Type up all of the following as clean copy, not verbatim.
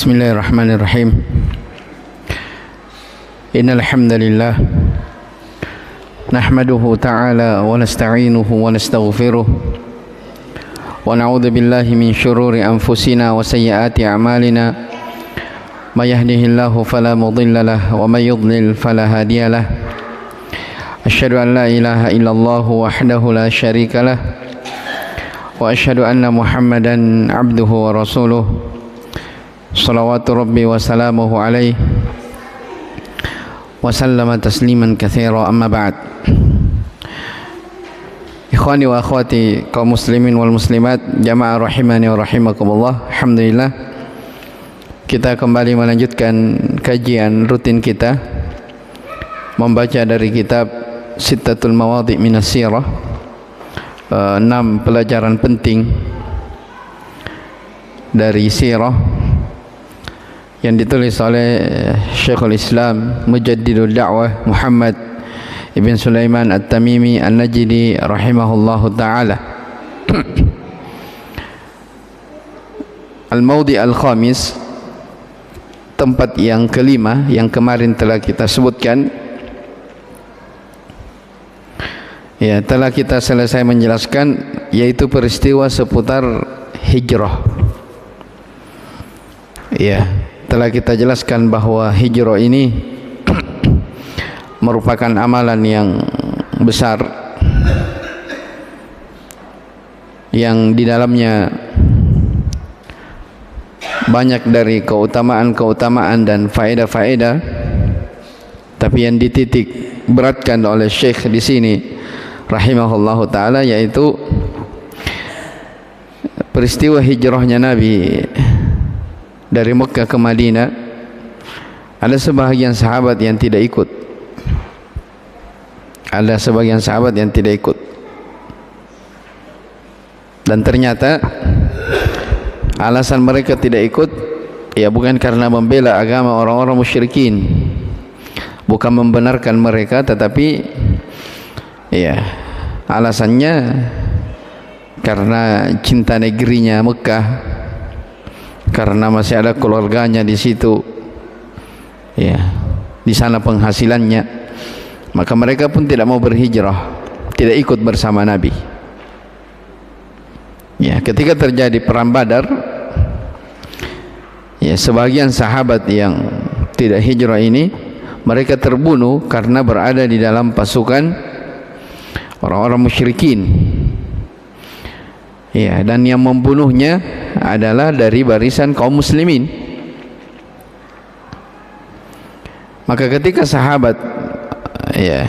Bismillahirrahmanirrahim. Innal hamdalillah nahmaduhu ta'ala wa nasta'inuhu wa nastaghfiruh wa na'udzu billahi min shururi anfusina wa sayyiati a'malina may yahdihillahu fala mudilla lahu wa may yudlil fala hadiya lahu. Asyhadu an la ilaha illallah wahdahu la syarika lah wa asyhadu anna Muhammadan abduhu wa rasuluh. Salawatu Rabbi wa salamuhu alaih wa sallama tasliman katsira, amma ba'd. Ikhwani wa akhwati kaum muslimin wal muslimat, jamaah rahimani wa rahimakumullah. Alhamdulillah, kita kembali melanjutkan kajian rutin kita membaca dari kitab Sittatul Mawadhi' Minas Sirah, 6 pelajaran penting dari sirah yang ditulis oleh Syekhul Islam Mujaddidud Da'wah Muhammad Ibn Sulaiman At-Tamimi An-Najdi rahimahullahu ta'ala. Al-Mawdi' Al-Khamis, tempat yang kelima yang kemarin telah kita sebutkan, ya, telah kita selesai menjelaskan, yaitu peristiwa seputar hijrah. Ya, telah kita jelaskan bahwa hijrah ini merupakan amalan yang besar yang di dalamnya banyak dari keutamaan-keutamaan dan faedah-faedah, tapi yang dititik beratkan oleh Syekh di sini rahimahullahu taala yaitu peristiwa hijrahnya Nabi dari Mekah ke Madinah. Ada sebahagian sahabat yang tidak ikut. Ada sebagian sahabat yang tidak ikut. Dan ternyata alasan mereka tidak ikut, ya, bukan karena membela agama orang-orang musyrikin, bukan membenarkan mereka, tetapi ya, alasannya karena cinta negerinya Mekah, karena masih ada keluarganya di situ, ya, di sana penghasilannya, maka mereka pun tidak mau berhijrah, tidak ikut bersama Nabi. Ya, ketika terjadi perang Badar, ya, sebagian sahabat yang tidak hijrah ini mereka terbunuh karena berada di dalam pasukan orang-orang musyrikin. Ya, dan yang membunuhnya adalah dari barisan kaum muslimin. Maka ketika sahabat, ya,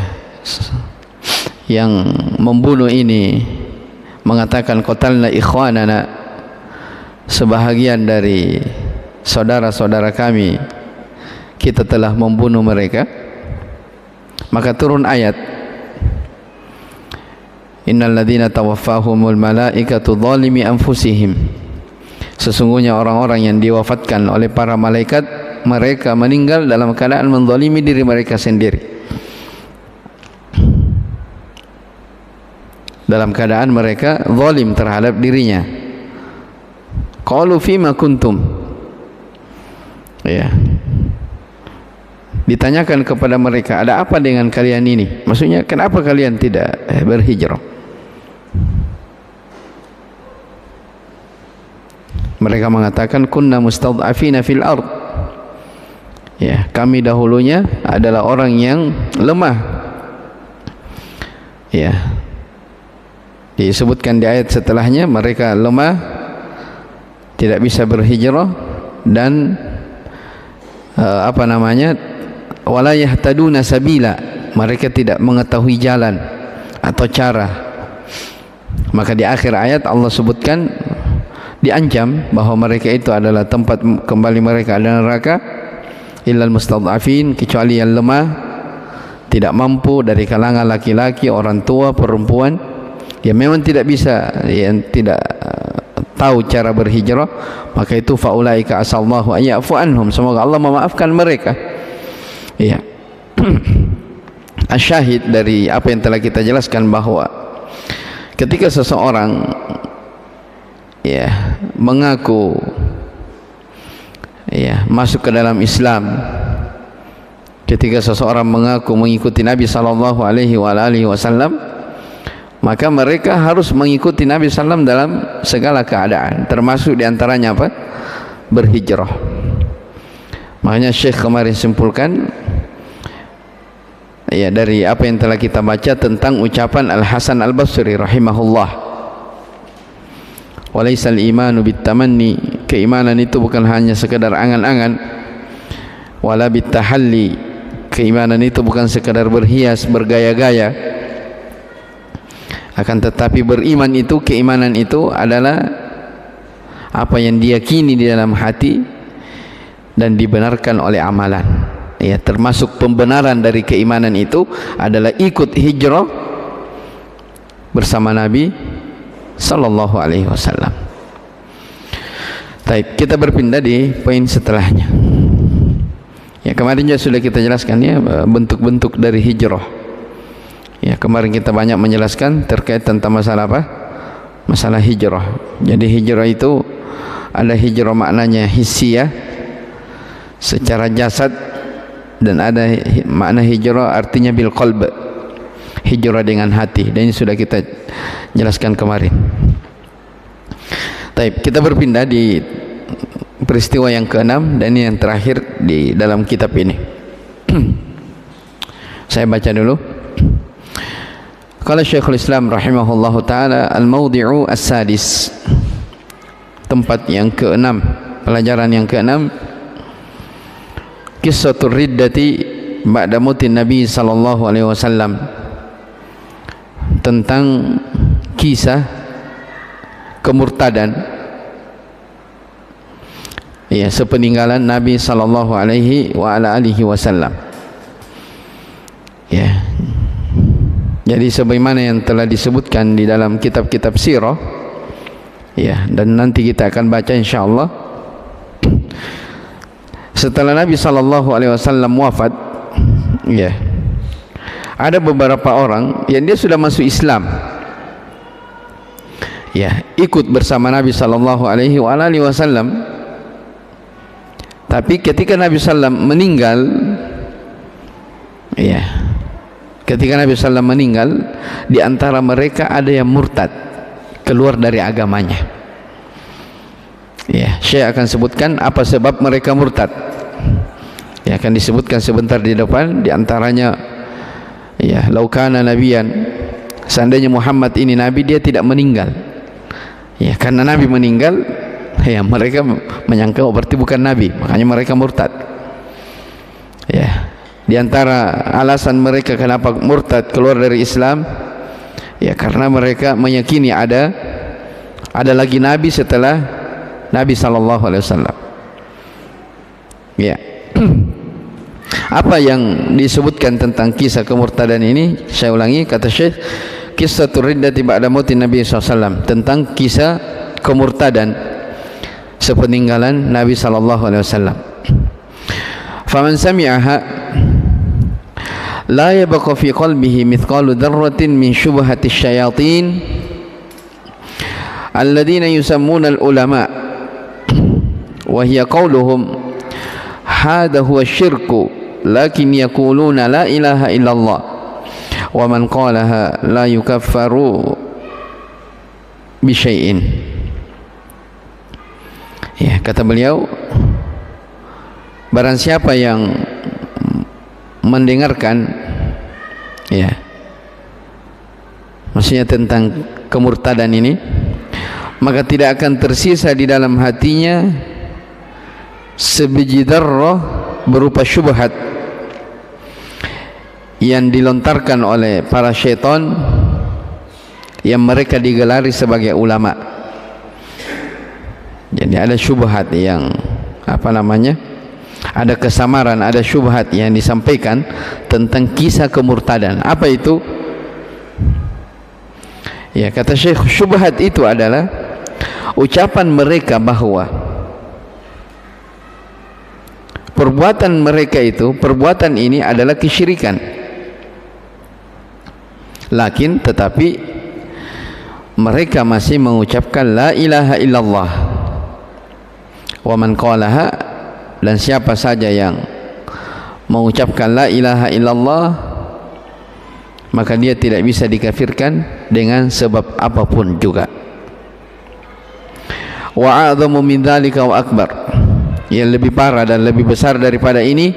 yang membunuh ini mengatakan qatalna ikhwanana, sebahagian dari saudara-saudara kami, kita telah membunuh mereka, maka turun ayat, innal ladzina tawaffahumul malaikatu dzalimi anfusihim, sesungguhnya orang-orang yang diwafatkan oleh para malaikat, mereka meninggal dalam keadaan menzalimi diri mereka sendiri, dalam keadaan mereka zalim terhadap dirinya. Qalu fima kuntum, ya, ditanyakan kepada mereka, ada apa dengan kalian ini? Maksudnya, kenapa kalian tidak berhijrah? Mereka mengatakan kunna mustad'afina fil ard, ya, kami dahulunya adalah orang yang lemah. Ya, disebutkan di ayat setelahnya, mereka lemah, tidak bisa berhijrah, dan wala yahtaduna sabila, mereka tidak mengetahui jalan atau cara. Maka di akhir ayat Allah sebutkan, diancam bahwa mereka itu adalah tempat kembali mereka adalah neraka, illal mustad'afin, kecuali yang lemah, tidak mampu dari kalangan laki-laki, orang tua, perempuan, yang memang tidak bisa, yang tidak tahu cara berhijrah, maka itu faulaika asallahu ayyafu anhum, semoga Allah memaafkan mereka. Ya. Asyahid dari apa yang telah kita jelaskan, bahwa ketika seseorang, ya, mengaku ya, masuk ke dalam Islam. Ketika seseorang mengaku mengikuti Nabi sallallahu alaihi wasallam, maka mereka harus mengikuti Nabi sallam dalam segala keadaan, termasuk diantaranya apa? Berhijrah. Makanya Syekh kemarin simpulkan, ya, dari apa yang telah kita baca tentang ucapan Al-Hasan Al-Basri rahimahullah, walaisal imanu bitamanni, keimanan itu bukan hanya sekedar angan-angan, wala bitahalli, keimanan itu bukan sekadar berhias, bergaya-gaya, akan tetapi beriman itu, keimanan itu adalah apa yang diyakini di dalam hati dan dibenarkan oleh amalan. Ya, termasuk pembenaran dari keimanan itu adalah ikut hijrah bersama Nabi sallallahu alaihi wasallam. Baik, kita berpindah di poin setelahnya. Ya, kemarin juga sudah kita jelaskan ya bentuk-bentuk dari hijrah. Ya, kemarin kita banyak menjelaskan terkait tentang masalah apa? Masalah hijrah. Jadi hijrah itu ada hijrah maknanya hissiyah, secara jasad, dan ada makna hijrah artinya bil qalb, hijrah dengan hati, dan ini sudah kita jelaskan kemarin. Baik, kita berpindah di peristiwa yang ke-6 dan ini yang terakhir di dalam kitab ini. Saya baca dulu. Qala Syekhul Islam rahimahullahu taala, al-mawdi'u as-sadis, tempat yang ke-6, pelajaran yang ke-6, qissatur riddati ba'da mutin Nabi sallallahu alaihi wasallam, tentang kisah kemurtadan, ya, sepeninggalan Nabi sallallahu alaihi wasallam. Ya. Jadi sebagaimana yang telah disebutkan di dalam kitab-kitab sirah, ya, dan nanti kita akan baca insyaallah, setelah Nabi sallallahu alaihi wasallam wafat, ya, ada beberapa orang yang dia sudah masuk Islam, ya, ikut bersama Nabi sallallahu alaihi wasallam. Tapi ketika Nabi sallam meninggal, ya, ketika Nabi sallam meninggal, di antara mereka ada yang murtad, keluar dari agamanya. Ya, saya akan sebutkan apa sebab mereka murtad. Ya, akan disebutkan sebentar di depan. Di antaranya, ya, laukana nabiyan, seandainya Muhammad ini nabi, dia tidak meninggal. Ya, karena Nabi meninggal, ya, mereka menyangka oh berarti bukan nabi, makanya mereka murtad. Ya, di antara alasan mereka kenapa murtad, keluar dari Islam, ya, karena mereka meyakini ada lagi nabi setelah Nabi sallallahu alaihi wasallam. Ya. Apa yang disebutkan tentang kisah kemurtadan ini? Saya ulangi, kata Syekh, qissatur riddati ba'da mautin Nabi sallallahu alaihi wasallam, tentang kisah kemurtadan sepeninggalan Nabi sallallahu alaihi wasallam. Faman sami'aha la yabqa fi qalbihi mithqalu dzarratin min syubhati syayatin alladziina yusammuna al-ulama wa hiya qauluhum hadha huwa syirku lakin yaquluna la ilaha illallah wa man qalaha la yukaffaru bi syai'in. Ya, kata beliau, barang siapa yang mendengarkan, ya, maksudnya tentang kemurtadan ini, maka tidak akan tersisa di dalam hatinya sebiji dzarrah berupa syubhat yang dilontarkan oleh para syaitan yang mereka digelari sebagai ulama. Jadi ada syubhat yang ada kesamaran, ada syubhat yang disampaikan tentang kisah kemurtadan. Apa itu? Ya, kata Syekh, syubhat itu adalah ucapan mereka bahwa perbuatan mereka itu, perbuatan ini adalah kesyirikan. Tetapi mereka masih mengucapkan la ilaha illallah. Wa man qalaha dan siapa saja yang mengucapkan la ilaha illallah maka dia tidak bisa dikafirkan dengan sebab apapun juga. Wa a'dhamu min dzalika wa akbar, yang lebih parah dan lebih besar daripada ini,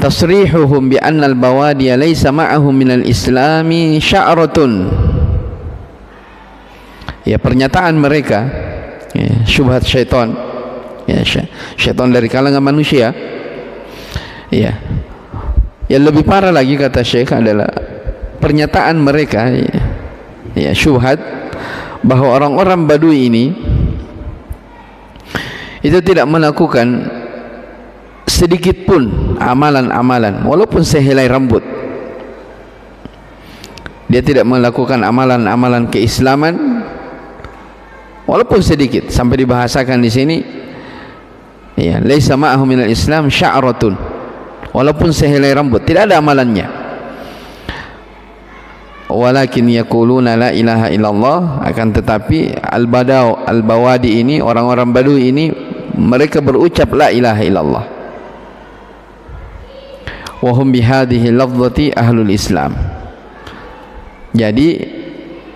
tasrihuhum bi anna al-bawadi laysa ma'ahum min al-islami sya'ratun, ya pernyataan mereka, ya, syubhat syaitan, ya, syaitan dari kalangan manusia. Ya, yang lebih parah lagi kata Syekh adalah pernyataan mereka, ya, syubhat bahwa orang-orang Badui ini itu tidak melakukan sedikit pun amalan-amalan walaupun sehelai rambut. Dia tidak melakukan amalan-amalan keislaman walaupun sedikit, sampai dibahasakan di sini, ya, laisa ma'ahum minal islam sya'ratun, walaupun sehelai rambut, tidak ada amalannya. Walakin yaquluna la ilaha illallah, akan tetapi al-bawadi ini, orang-orang Badui ini, mereka berucap la ilaha illallah. Wa hum bihadhihi lafzati ahlul Islam. Jadi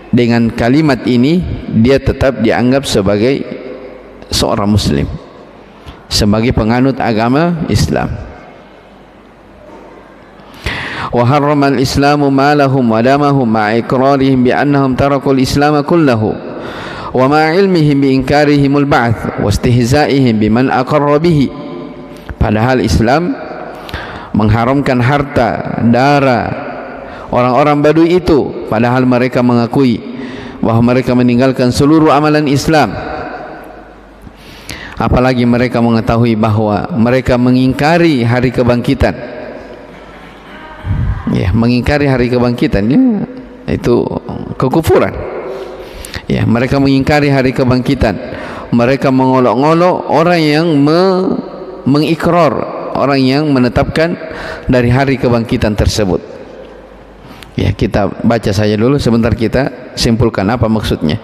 dengan kalimat ini dia tetap dianggap sebagai seorang muslim, sebagai penganut agama Islam. Wa harrama al-islamu malahum wa damahum ma'a iqrarihim bi annahum tarakul islam kullahu wa ma'a ilmihim bi inkarihim al-ba'th wa istihza'ihim biman aqarra bihi. Padahal Islam mengharamkan harta, darah orang-orang Badui itu, padahal mereka mengakui bahwa mereka meninggalkan seluruh amalan Islam. Apalagi mereka mengetahui bahwa mereka mengingkari hari kebangkitan. Ya, mengingkari hari kebangkitan, ya, itu kekufuran. Ya, mereka mengingkari hari kebangkitan. Mereka mengolok-olok orang yang mengikrar, orang yang menetapkan dari hari kebangkitan tersebut. Ya, kita baca saja dulu sebentar, kita simpulkan apa maksudnya.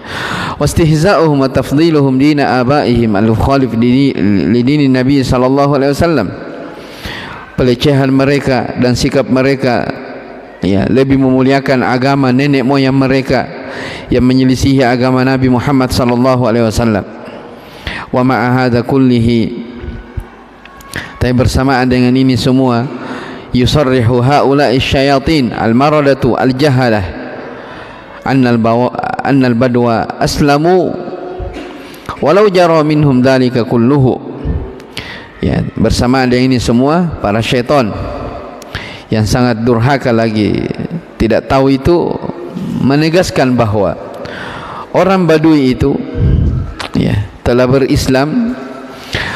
Wastihza'uhum wa tafdhiluhum dina abaihim al-mukhalif li dini Nabi sallallahu alaihi wasallam. Pelecehan mereka dan sikap mereka, ya, lebih memuliakan agama nenek moyang mereka yang menyelisihi agama Nabi Muhammad sallallahu alaihi wasallam. Wa ma'a hadza kullihi, tapi bersamaan dengan ini semua, yusarrihu haula'i syayatin al-maradatu al-jahalah anna al-badwa aslamu walau jara minhum dhalika kulluhu. Ya, bersamaan dengan ini semua, para syaitan yang sangat durhaka lagi, tidak tahu itu, menegaskan bahwa orang Badui itu, ya, telah berislam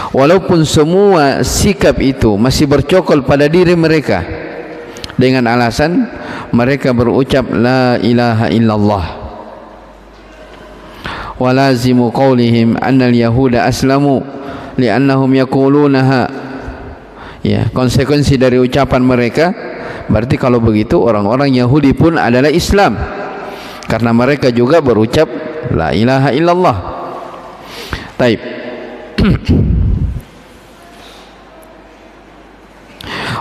walaupun semua sikap itu masih bercokol pada diri mereka, dengan alasan mereka berucap la ilaha illallah. Walazimu qawlihim annal yahuda aslamu li'annahum yaqulunaha. Ya, konsekuensi dari ucapan mereka berarti kalau begitu orang-orang Yahudi pun adalah Islam, karena mereka juga berucap la ilaha illallah. Taib.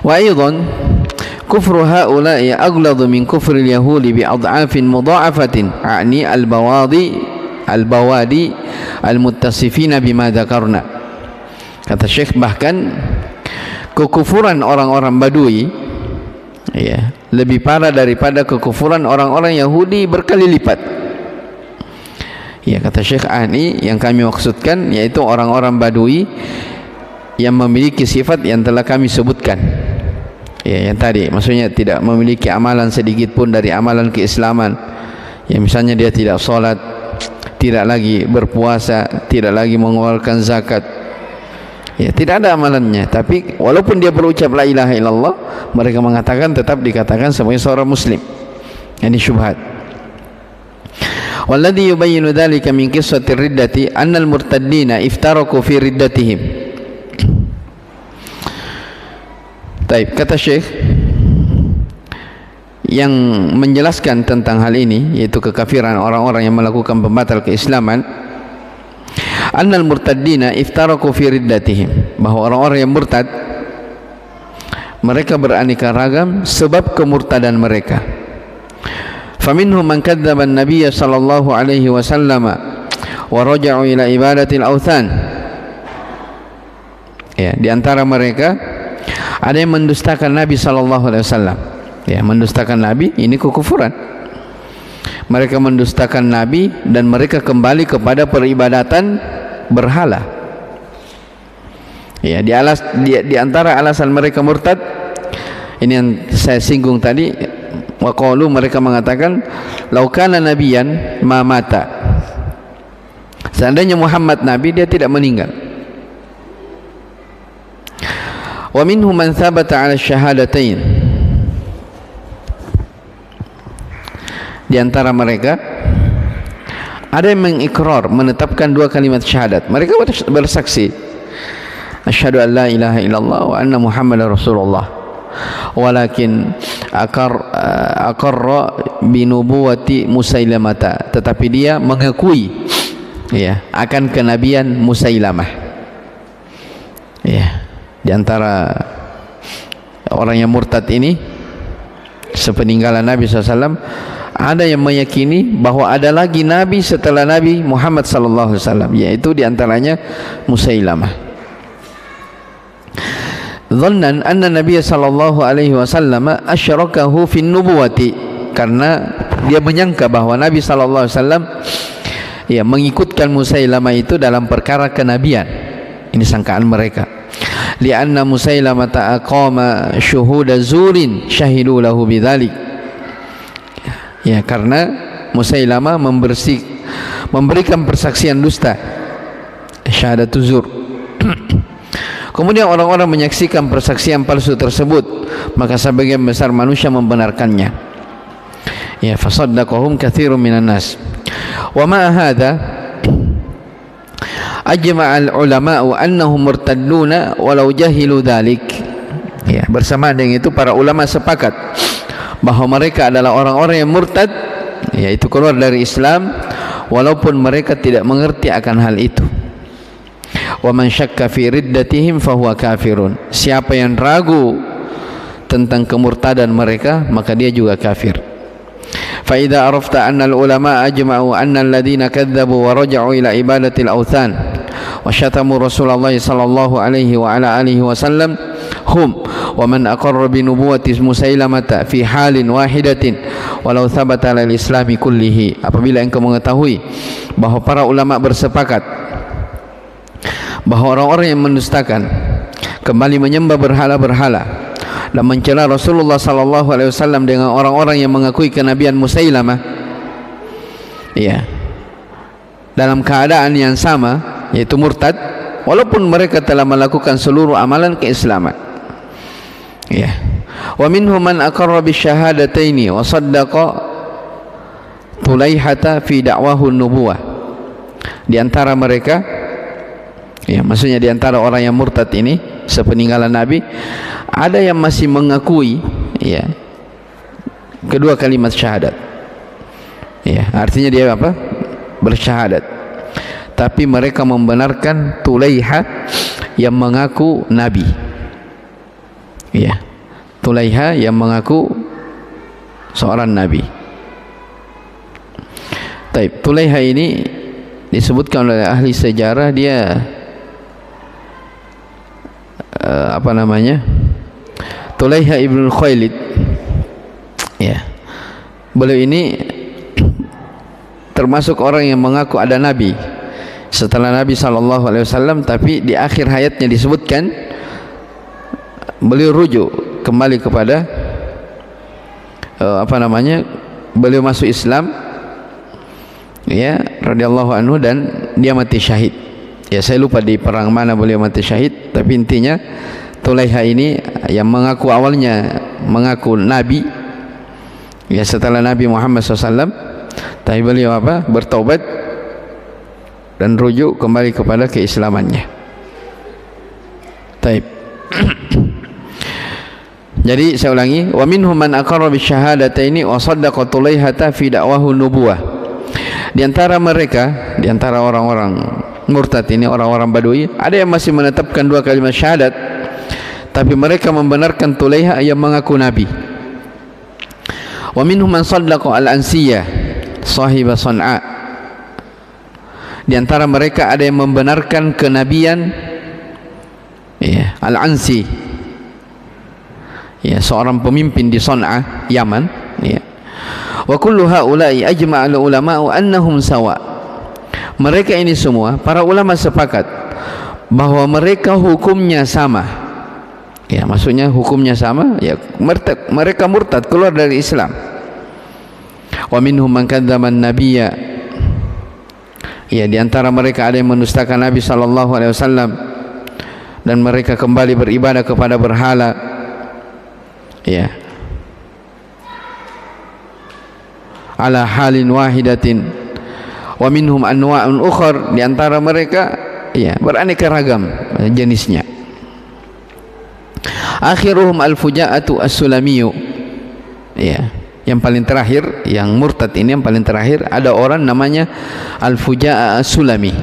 Wa aidan kufru haula'i aghladu min kufri al-yahudi bi adhafin mudha'afatin, a'ni al-bawadi al-muttasifina bima dzakarna. Kata Syekh, bahkan kekufuran orang-orang Badui, ya, lebih parah daripada kekufuran orang-orang Yahudi berkali lipat. Ya, kata Syekh, ini yang kami maksudkan yaitu orang-orang Badui yang memiliki sifat yang telah kami sebutkan. Ya, yang tadi, maksudnya tidak memiliki amalan sedikit pun dari amalan keislaman. Ya, misalnya dia tidak sholat, tidak lagi berpuasa, tidak lagi mengeluarkan zakat. Ya, tidak ada amalannya, tapi walaupun dia berucap la ilaha illallah, mereka mengatakan, tetap dikatakan sebagai seorang muslim. Ini syubhat. Walladhi yubayyinu dhalika min qissati riddati anna al-murtaddina iftaraku fi riddatihim. Taib, kata Syekh, yang menjelaskan tentang hal ini, yaitu kekafiran orang-orang yang melakukan pembatal keislaman, annal murtaddina iftaraku fi riddatihim, bahwa orang-orang yang murtad mereka beraneka ragam sebab kemurtadan mereka. Faminhum man kadzdzaba an-nabiy sallallahu alaihi wasallam wa raja'u ila ibadatil authan. Ya, di antara mereka ada yang mendustakan Nabi sallallahu alaihi wasallam. Ya, mendustakan Nabi ini kekufuran. Mereka mendustakan Nabi dan mereka kembali kepada peribadatan berhala. Ya, di antara alasan mereka murtad ini yang saya singgung tadi, waqalu, mereka mengatakan lau kana nabiyan ma mata, seandainya Muhammad nabi dia tidak meninggal. Wa minhum man thabata 'ala syahadatain, di antara mereka ada yang mengikrar, menetapkan dua kalimat syahadat. Mereka bersaksi asyhadu an la ilaha illallah wa anna muhammadar rasulullah, walakin aqarra binubuwati Musailamah, tetapi dia mengakui ya akan kenabian Musailamah. Ya, di antara orang yang murtad ini sepeninggalan Nabi SAW ada yang meyakini bahwa ada lagi Nabi setelah Nabi Muhammad SAW, yaitu di antaranya Musailamah. Dhannan anna Nabi sallallahu alaihi wasallam asyrakahu fi nubuwati, karena dia menyangka bahwa Nabi sallallahu alaihi wasallam ya mengikutkan Musailamah itu dalam perkara kenabian. Ini sangkaan mereka. Lianna Musailamah ta'aqama syuhuda zurin syahidu lahu bidzalik. Ya, karena Musailamah memberikan persaksian dusta, syahadatu zur. Kemudian orang-orang menyaksikan persaksian palsu tersebut, maka sebagian besar manusia membenarkannya. Ya, fasaddaqahum katsirun minan nas. Wa ma hadza ajma'al ulama'u annahum murtadduna walau jahilu dzalik. Ya, bersamaan dengan itu para ulama sepakat bahwa mereka adalah orang-orang yang murtad, yaitu keluar dari Islam walaupun mereka tidak mengerti akan hal itu. Wa man syakka fi riddatihim fahuwa kafirun, siapa yang ragu tentang kemurtadan mereka maka dia juga kafir. Fa idza arafta anna al ulama ajma'u anna alladhina kadzdzabu wa raja'u ila ibadatil authan wa syatamu Rasulullah sallallahu alaihi wa ala alihi wasallam hum wa man aqarra bi nubuwwati Musailamah fi halin wahidatin walau thabata lil islami kullihi. Apabila engkau mengetahui bahwa para ulama bersepakat bahwa orang-orang yang mendustakan, kembali menyembah berhala-berhala dan mencela Rasulullah sallallahu alaihi wasallam dengan orang-orang yang mengakui kenabian Musailamah, ya, dalam keadaan yang sama, yaitu murtad, walaupun mereka telah melakukan seluruh amalan keislaman. Ya. Wa minhum man aqarra bisyahadataini wa saddaqa Tulaihata fi da'wahu nubuwah. Di antara mereka, ya, maksudnya di antara orang yang murtad ini sepeninggalan Nabi, ada yang masih mengakui, ya, kedua kalimat syahadat. Ya, artinya dia apa? Bersyahadat. Tapi mereka membenarkan Tulaiha yang mengaku Nabi. Ya, Tulaiha yang mengaku seorang Nabi. Taib, Tulaiha ini disebutkan oleh ahli sejarah, dia apa namanya, Tulaiha ibn Khuwailid. Ya, beliau ini termasuk orang yang mengaku ada Nabi setelah Nabi SAW, tapi di akhir hayatnya disebutkan beliau rujuk kembali kepada apa namanya, beliau masuk Islam, ya, radhiyallahu anhu, dan dia mati syahid. Ya, saya lupa di perang mana beliau mati syahid, tapi intinya Tulaiha ini yang mengaku awalnya mengaku Nabi, ya, setelah Nabi Muhammad SAW, tapi beliau apa? Bertaubat dan rujuk kembali kepada keislamannya. Taib. Jadi saya ulangi, wa minhum man aqarra bisyahadataini wa saddaqa Tulaihata fi da'wahu nubuwah. Di antara mereka, di antara orang-orang murtad ini orang-orang Badui, ada yang masih menetapkan dua kalimat syahadat, tapi mereka membenarkan Tulaiha yang mengaku nabi. Wa minhum man saddaqa al-ansiyah sahib San'a. Di antara mereka ada yang membenarkan kenabian Al-Ansi, seorang pemimpin di San'a, Yaman. Wa kullu haula'i ajma'a al-ulama'u annahum sawa. Mereka ini semua para ulama sepakat bahwa mereka hukumnya sama. Maksudnya hukumnya sama, mereka murtad, keluar dari Islam. Wa minhum man kadzdzaba an-nabiyya. Di antara mereka ada yang mendustakan Nabi sallallahu alaihi wasallam dan mereka kembali beribadah kepada berhala. Ala halin wahidatin. Wa minhum anwa'un ukhar, di antara mereka beraneka ragam jenisnya. Akhiruhum al-Fuja'atu as-Sulamiyyu. Yang paling terakhir, yang murtad ini yang paling terakhir, ada orang namanya Al-Fuja'a as-Sulami.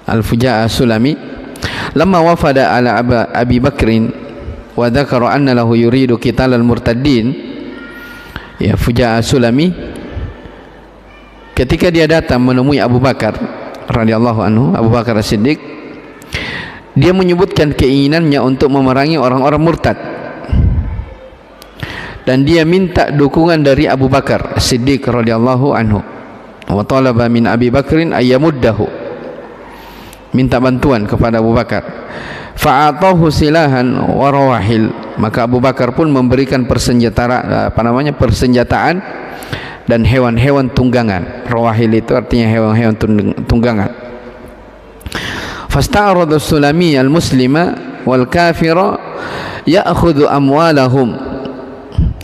Al-Fuja'a as-Sulami lamma wafada ala Abi Bakrin wa dzakara anna lahu yuridu qital al-murtaddin. Fuja'a as-Sulami ketika dia datang menemui Abu Bakar radhiyallahu anhu, Abu Bakar As-Siddiq, dia menyebutkan keinginannya untuk memerangi orang-orang murtad, dan dia minta dukungan dari Abu Bakar As-Siddiq radhiyallahu anhu. Wa talaba min Abi Bakrin ayyamuddahu, minta bantuan kepada Abu Bakar. Fa'atahu silahan wa rawahil, maka Abu Bakar pun memberikan persenjataan dan hewan-hewan tunggangan. Rawahil itu artinya hewan-hewan tunggangan. Fasta'arada as-Sulami al-muslima wal kafira ya'khudhu amwalahum.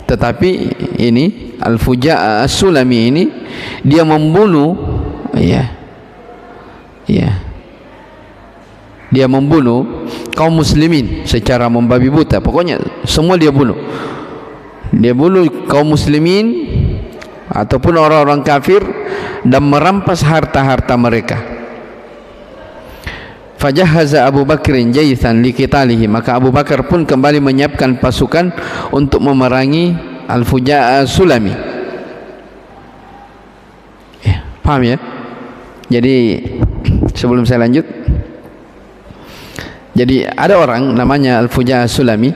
Tetapi ini Al-Fuja'a as-Sulami ini dia membunuh dia membunuh kaum muslimin secara membabi buta. Pokoknya semua dia bunuh. Dia bunuh kaum muslimin ataupun orang-orang kafir dan merampas harta-harta mereka. Fajahaza Abu Bakrin jaythan liqitalihi, maka Abu Bakar pun kembali menyiapkan pasukan untuk memerangi Al-Fuja'a Sulami. Paham ya? Jadi sebelum saya lanjut, jadi ada orang namanya Al-Fuja'a Sulami.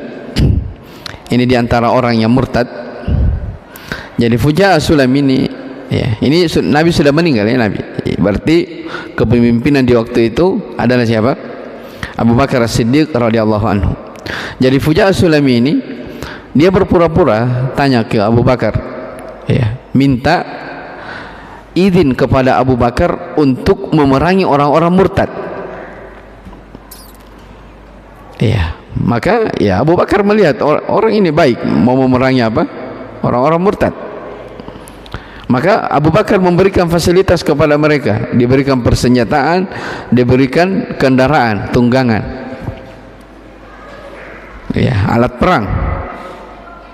Ini diantara orang yang murtad. Jadi Fuja'a Sulami ini Nabi sudah meninggal Nabi. Berarti kepemimpinan di waktu itu adalah siapa? Abu Bakar As-Siddiq radhiyallahu anhu. Jadi Fuja'a Sulami ini dia berpura-pura tanya ke Abu Bakar, minta izin kepada Abu Bakar untuk memerangi orang-orang murtad. Maka Abu Bakar melihat orang ini baik, mau memerangi apa? Orang-orang murtad. Maka Abu Bakar memberikan fasilitas kepada mereka, diberikan persenjataan, diberikan kendaraan, tunggangan, alat perang.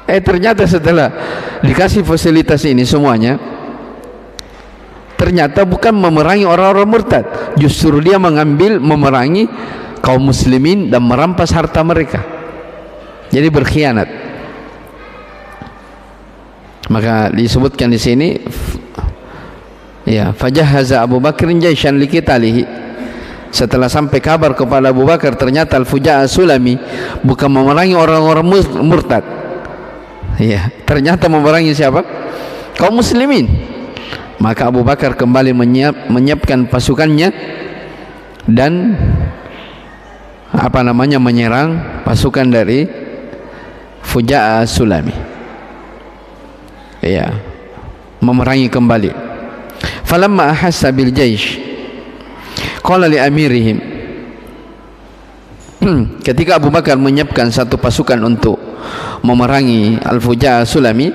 Ternyata setelah dikasih fasilitas ini semuanya, ternyata bukan memerangi orang-orang murtad, justru dia memerangi kaum muslimin dan merampas harta mereka. Jadi berkhianat. Maka disebutkan di sini, fajahaza Abu Bakrin jaishan liqitalihi. Setelah sampai kabar kepada Abu Bakar, ternyata Al-Fuja'a Sulami bukan memerangi orang-orang murtad. Ternyata memerangi siapa? Kaum muslimin. Maka Abu Bakar kembali menyiapkan pasukannya dan menyerang pasukan dari Fuja'a Sulami. Memerangi kembali. Falamma ahassa bil jaish qala li amirihim. Ketika Abu Bakar menyiapkan satu pasukan untuk memerangi Al-Fuja'a Sulami,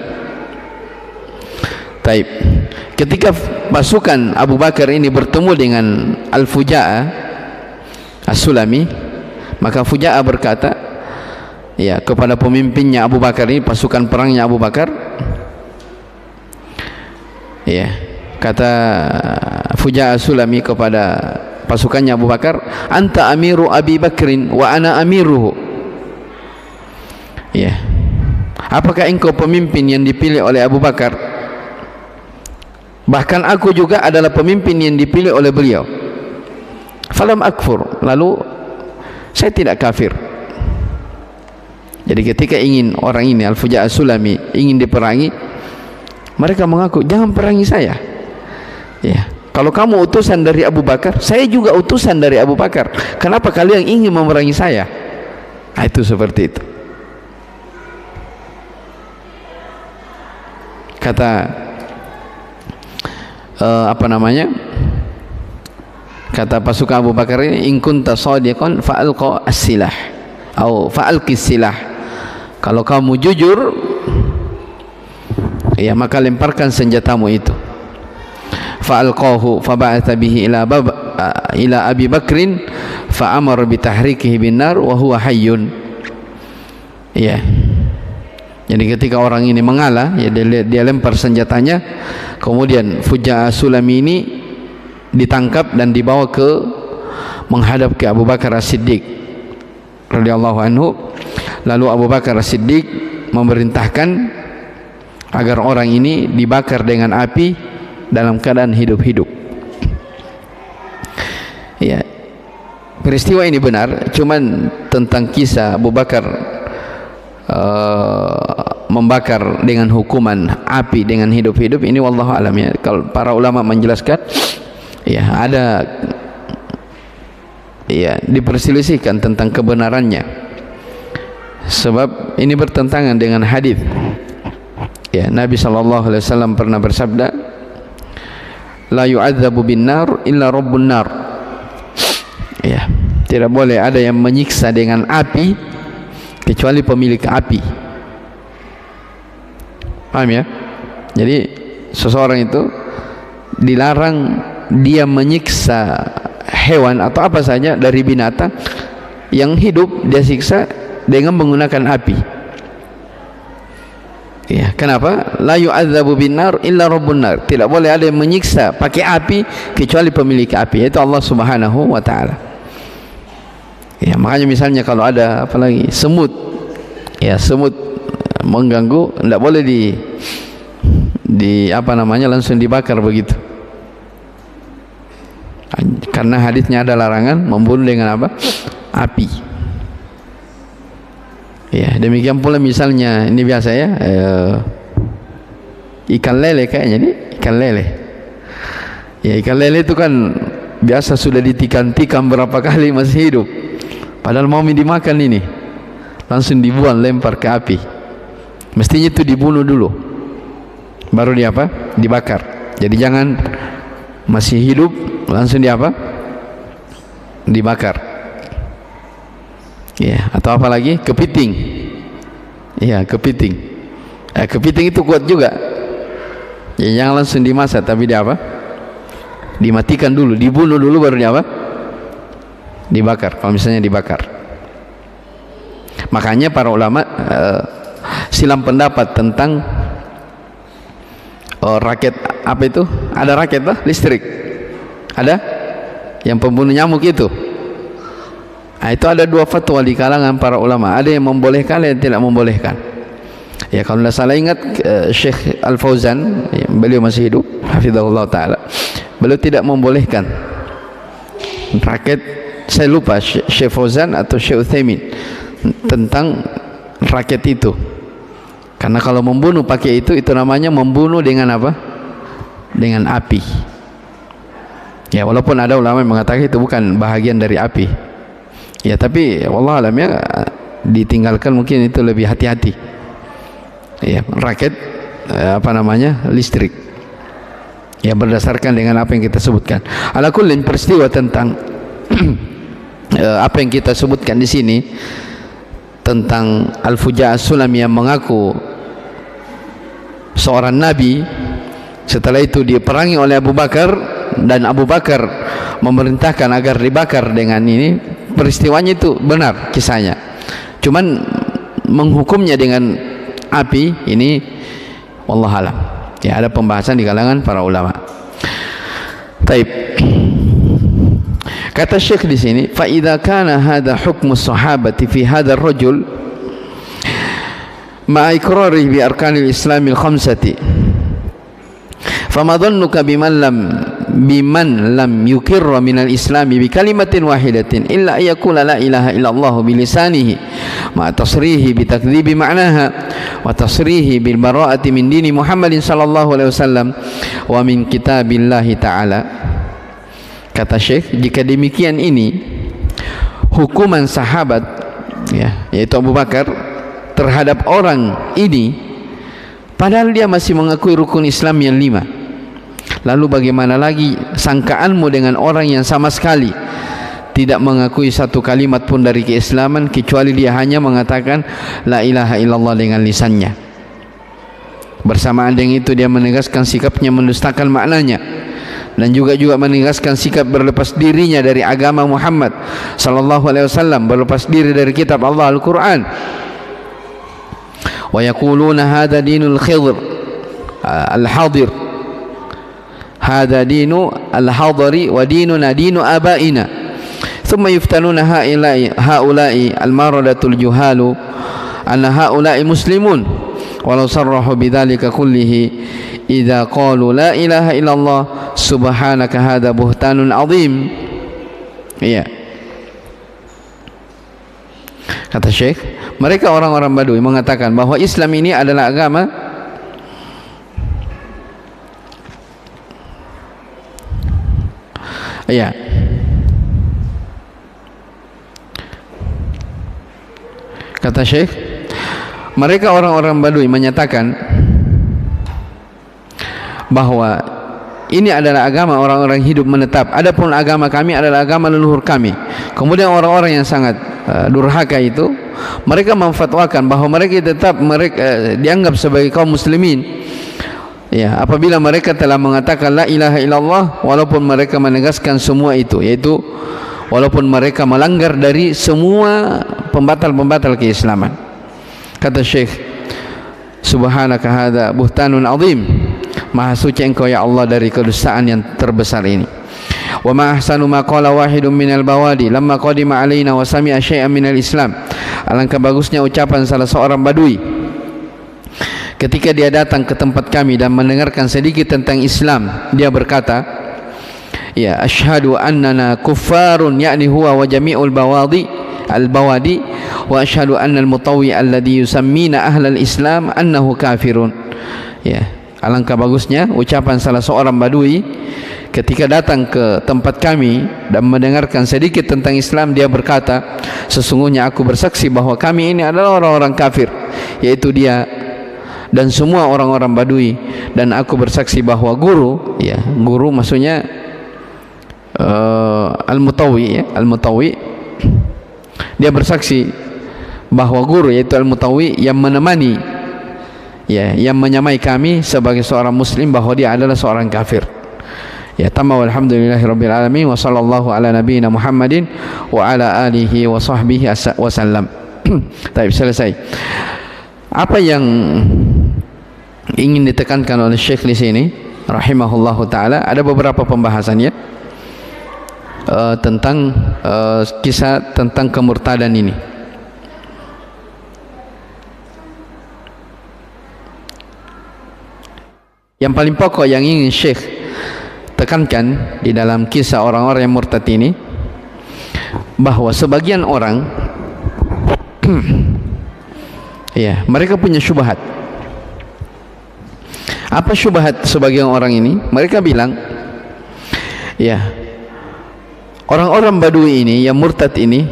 ketika pasukan Abu Bakar ini bertemu dengan Al-Fuja'a As-Sulami, maka Fuja'a berkata kepada pemimpinnya Abu Bakar ini, pasukan perangnya Abu Bakar, Kata Fuja'a Sulami kepada pasukannya Abu Bakar, anta amiru Abi Bakrin wa ana amiruhu. Ya, apakah engkau pemimpin yang dipilih oleh Abu Bakar? Bahkan aku juga adalah pemimpin yang dipilih oleh beliau. Falam akfur, lalu saya tidak kafir. Jadi ketika ingin orang ini Al-Fuja'a Sulami ingin diperangi, mereka mengaku, jangan perangi saya. Ya, kalau kamu utusan dari Abu Bakar, saya juga utusan dari Abu Bakar. Kenapa kalian ingin memerangi saya? Nah, itu seperti itu. Kata kata pasukan Abu Bakar ini, in kunta shadiqan fa'alqa as-silah atau fa'alqis silah. Kalau kamu jujur, ya maka lemparkan senjatamu itu. Fa'alqahu faba'atha bihi ila Abi Bakrin fa'amara bitahrikihi bin nar wa huwa hayyun. Ya, jadi ketika orang ini mengalah, ya dia lempar senjatanya, kemudian Fuja'a Sulami ini ditangkap dan dibawa menghadap ke Abu Bakar As-Siddiq radhiyallahu anhu. Lalu Abu Bakar As-Siddiq memerintahkan agar orang ini dibakar dengan api dalam keadaan hidup-hidup. Ya, peristiwa ini benar, cuman tentang kisah Abu Bakar membakar dengan hukuman api dengan hidup-hidup ini wallahu alam, ya. Kalau para ulama menjelaskan, ya ada, ya diperselisihkan tentang kebenarannya, sebab ini bertentangan dengan hadis. Ya, Nabi SAW pernah bersabda, la yu'adzabu bin nar illa rabbun nar. Ya, tidak boleh ada yang menyiksa dengan api kecuali pemilik api. Paham ya? Jadi seseorang itu dilarang dia menyiksa hewan atau apa saja dari binatang yang hidup, dia siksa dengan menggunakan api. Ya, kenapa? La yu'adzabu bin nar illa rabbun nar. Tidak boleh ada yang menyiksa pakai api kecuali pemilik api, yaitu Allah Subhanahu wa taala. Ya, makanya misalnya kalau ada apalagi semut, ya semut mengganggu, tidak boleh langsung dibakar begitu, karena hadisnya ada larangan membunuh dengan apa? Api. Ya, demikian pula misalnya ini biasa ya, ikan lele kayaknya nih, ikan lele. Ya, ikan lele itu kan biasa sudah ditikam-tikam berapa kali masih hidup. Padahal mau dimakan ini, langsung dibuang, lempar ke api. Mestinya itu dibunuh dulu, baru dibakar. Jadi jangan masih hidup langsung dibakar. Ya, atau apa lagi? Kepiting. Ya, kepiting. Kepiting itu kuat juga. Ya, jangan langsung dimasak, tapi dimatikan dulu, dibunuh dulu, baru dibakar. Kalau misalnya dibakar, makanya para ulama silam pendapat tentang raket apa itu, ada raket listrik, ada yang pembunuh nyamuk itu. Nah, itu ada dua fatwa di kalangan para ulama, ada yang membolehkan, ada yang tidak membolehkan. Ya, kalau tidak salah ingat Syekh Al-Fauzan, ya, beliau masih hidup, hafizahullah ta'ala, beliau tidak membolehkan raket. Saya lupa Syekh Fauzan atau Syekh Utsaimin tentang raket itu, karena kalau membunuh pakai itu namanya membunuh dengan apa? Dengan api. Ya, walaupun ada ulama yang mengatakan itu bukan bahagian dari api. Ya, tapi wallahu alam ya, ditinggalkan mungkin itu lebih hati-hati. Ya, raket listrik. Ya, berdasarkan dengan apa yang kita sebutkan. Ala kullin, peristiwa tentang apa yang kita sebutkan di sini tentang Al-Fuja'a Sulami yang mengaku seorang nabi, setelah itu diperangi oleh Abu Bakar dan Abu Bakar memerintahkan agar dibakar dengan ini, peristiwanya itu benar kisahnya, cuman menghukumnya dengan api ini wallahualam. Ya, ada pembahasan di kalangan para ulama. Taib. Kata Syekh di sini, fa idza kana hadha hukmu sahabati fi hadha ar-rajul ma iqrarihi bi arkanil islamil khamsati fama dhannuka biman lam yukirra minal islami bi kalimatin wahidatin illa ayakula la ilaha illallah bilisanihi ma tasrihi bi takdzibi ma'naha wa tasrihi bil bara'ati min dini Muhammadin sallallahu alaihi wasallam wa min kitabillahi ta'ala. Kata Syekh, jika demikian ini hukuman sahabat, ya, yaitu Abu Bakar terhadap orang ini, padahal dia masih mengakui rukun Islam yang 5. Lalu bagaimana lagi sangkaanmu dengan orang yang sama sekali tidak mengakui satu kalimat pun dari keislaman, kecuali dia hanya mengatakan la ilaha illallah dengan lisannya. Bersamaan dengan itu dia menegaskan sikapnya mendustakan maknanya, dan juga menegaskan sikap berlepas dirinya dari agama Muhammad sallallahu alaihi wasallam, berlepas diri dari kitab Allah Al-Qur'an. Wa yaquluna hadha dinul khidr al-hadir, hadha dinu al-hadari wa dinuna dinu abaina, thumma yuftanuna haula'i al-maradatul juhalu anna haula'i muslimun walau sarrahu bidzalika kullihi idza qalu la ilaha illallah subhanaka hadza buhtanun azim. Iya, kata Syekh, mereka orang-orang Badui mengatakan bahwa Islam ini adalah agama iya, kata Syekh, mereka orang-orang Badui menyatakan bahwa ini adalah agama orang-orang hidup menetap, adapun agama kami adalah agama leluhur kami. Kemudian orang-orang yang sangat durhaka itu, mereka memfatwakan bahwa mereka tetap dianggap sebagai kaum muslimin, ya, apabila mereka telah mengatakan la ilaha illallah, walaupun mereka menegaskan semua itu, yaitu walaupun mereka melanggar dari semua pembatal-pembatal keislaman. Kata Syekh, subhanaka hadza buhtanun azim, maha suci engkau ya Allah dari kedustaan yang terbesar ini. Wa ma ahsanu ma qala wahidun minal bawadi lamma qadima alaina wa sami'a syai'an minal islam. Alangkah bagusnya ucapan salah seorang badui ketika dia datang ke tempat kami dan mendengarkan sedikit tentang Islam. Dia berkata, ya, asyhadu annana kuffarun, yakni huwa wa jami'ul bawadi wa asyhadu anna al-mutawwi alladhi yusammina ahlal islam annahu kafirun. Ya, alangkah bagusnya ucapan salah seorang badui ketika datang ke tempat kami dan mendengarkan sedikit tentang Islam. Dia berkata, sesungguhnya aku bersaksi bahwa kami ini adalah orang-orang kafir, yaitu dia dan semua orang-orang Badui, dan aku bersaksi bahwa guru, ya, guru maksudnya Al-Mutawwi, ya, Al-Mutawwi, dia bersaksi bahwa guru yaitu Al-Mutawwi yang menemani, ya, yang menyamai kami sebagai seorang muslim, bahwa dia adalah seorang kafir. Ya, tamam, walhamdulillahirabbil alamin, wa sallallahu ala nabiyyina Muhammadin wa ala alihi wa sahbihi wasallam. Baik, selesai. Apa yang ingin ditekankan oleh Syekh di sini rahimahullahu taala, ada beberapa pembahasannya tentang kisah tentang kemurtadan ini. Yang paling pokok yang ingin Syekh tekankan di dalam kisah orang-orang yang murtad ini, bahwa sebagian orang ya, mereka punya syubhat. Apa syubhat sebagian orang ini? Mereka bilang, ya, orang-orang Badui ini yang murtad ini,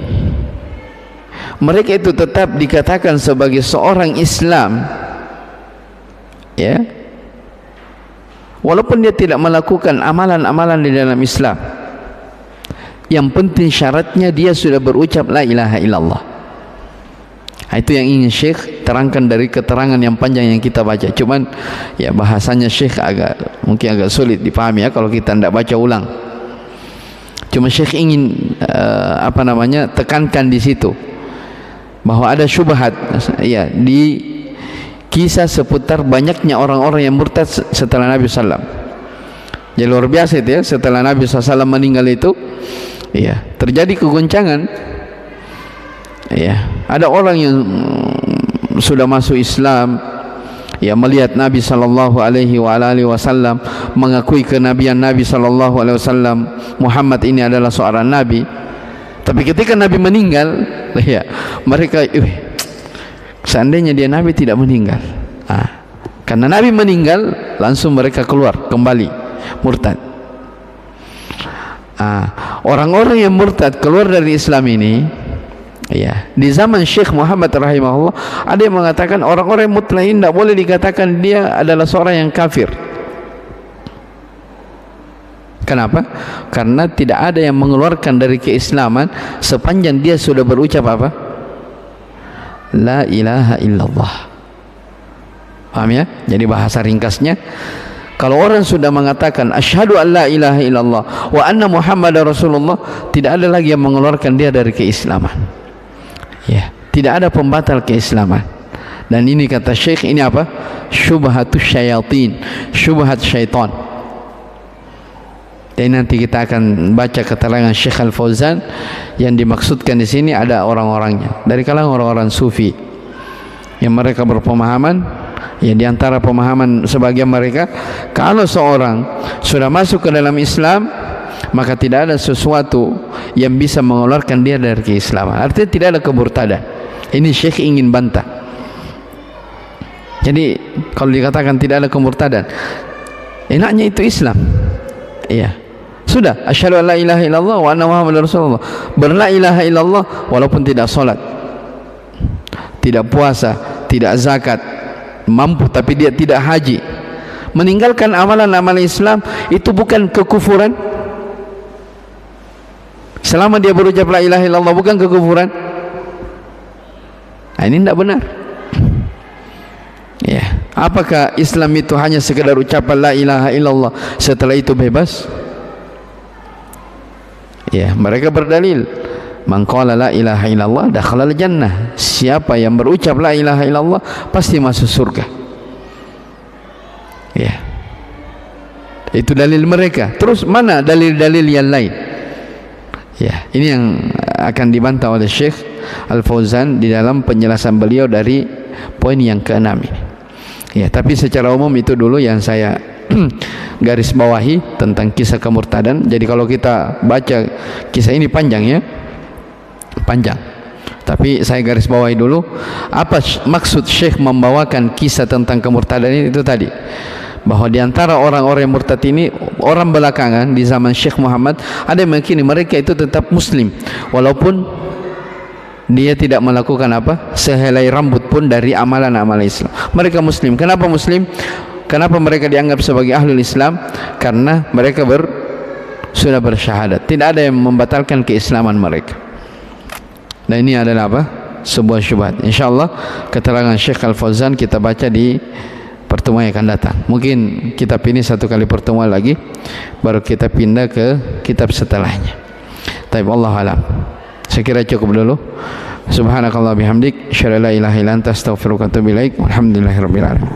mereka itu tetap dikatakan sebagai seorang Islam, ya, walaupun dia tidak melakukan amalan-amalan di dalam Islam. Yang penting syaratnya dia sudah berucap la ilaha illallah. Itu yang ingin Syekh terangkan dari keterangan yang panjang yang kita baca. Cuman ya, bahasanya Syekh mungkin agak sulit dipahami, ya, kalau kita tidak baca ulang. Cuma Syekh ingin tekankan di situ bahwa ada syubhat, ya, di kisah seputar banyaknya orang-orang yang murtad setelah Nabi SAW. Jadi luar biasa itu ya, setelah Nabi SAW meninggal itu, ya, terjadi kegoncangan. Ya, ada orang yang sudah masuk Islam, ya, melihat Nabi sallallahu alaihi wasallam, mengakui kenabian Nabi sallallahu alaihi wasallam, Muhammad ini adalah seorang nabi. Tapi ketika Nabi meninggal, ya, mereka seandainya dia Nabi tidak meninggal. Karena Nabi meninggal, langsung mereka keluar kembali murtad. Orang-orang yang murtad keluar dari Islam ini, ya, di zaman Syekh Muhammad rahimahullah, ada yang mengatakan orang-orang mutlain tidak boleh dikatakan dia adalah seorang yang kafir. Kenapa? Karena tidak ada yang mengeluarkan dari keislaman sepanjang dia sudah berucap apa? La ilaha illallah. Paham ya? Jadi bahasa ringkasnya, kalau orang sudah mengatakan asyhadu an la ilaha illallah wa anna muhammadar rasulullah, tidak ada lagi yang mengeluarkan dia dari keislaman. Ya, tidak ada pembatal keislaman. Dan ini kata Syekh, ini apa? Syubhatus syayatin, syubhat syaitan. Dan nanti kita akan baca keterangan Syekh Al-Fauzan. Yang dimaksudkan di sini ada orang-orangnya dari kalangan orang-orang sufi yang mereka berpemahaman, ya, di antara pemahaman sebagian mereka, kalau seorang sudah masuk ke dalam Islam, maka tidak ada sesuatu yang bisa mengeluarkan dia dari keislaman. Artinya tidak ada kemurtadan. Ini Syekh ingin bantah. Jadi kalau dikatakan tidak ada kemurtadan, enaknya itu Islam. Iya, sudah, asyhadu an la ilaha illallah wa anna muhammadar rasulullah. Berla ilaha illallah walaupun tidak salat, tidak puasa, tidak zakat, mampu tapi dia tidak haji, meninggalkan amalan-amalan Islam, itu bukan kekufuran. Selama dia berucap la ilaha illallah, bukan kekufuran. Ini tidak benar. Ya, apakah Islam itu hanya sekedar ucapan la ilaha illallah, setelah itu bebas? Ya, mereka berdalil, man qala la ilaha illallah dakhalal jannah. Siapa yang berucap la ilaha illallah pasti masuk surga. Ya, itu dalil mereka. Terus mana dalil-dalil yang lain? Ya, ini yang akan dibantah oleh Syekh Al-Fauzan di dalam penjelasan beliau dari poin yang ke-6 ini. Ya, tapi secara umum itu dulu yang saya garis bawahi tentang kisah kemurtadan. Jadi kalau kita baca kisah ini panjang ya, panjang. Tapi saya garis bawahi dulu apa maksud Syekh membawakan kisah tentang kemurtadan ini. Itu tadi, bahwa di antara orang-orang yang murtad ini, orang belakangan di zaman Syekh Muhammad, ada yang meyakini mereka itu tetap muslim walaupun dia tidak melakukan apa? Sehelai rambut pun dari amalan-amalan Islam. Mereka muslim. Kenapa muslim? Kenapa mereka dianggap sebagai ahlul Islam? Karena mereka sudah bersyahadat. Tidak ada yang membatalkan keislaman mereka. Dan ini adalah apa? Sebuah syubhat. InsyaAllah keterangan Syekh Al-Fauzan kita baca di pertemuan yang akan datang. Mungkin kitab ini satu kali pertemuan lagi, baru kita pindah ke kitab setelahnya. Taib, Allah alam. Saya kira cukup dulu. Subhanakallah bihamdik, asyhadu an la ilaha illa anta, astaghfiruka wa atubu ilaik. Walhamdulillahirabbil alamin.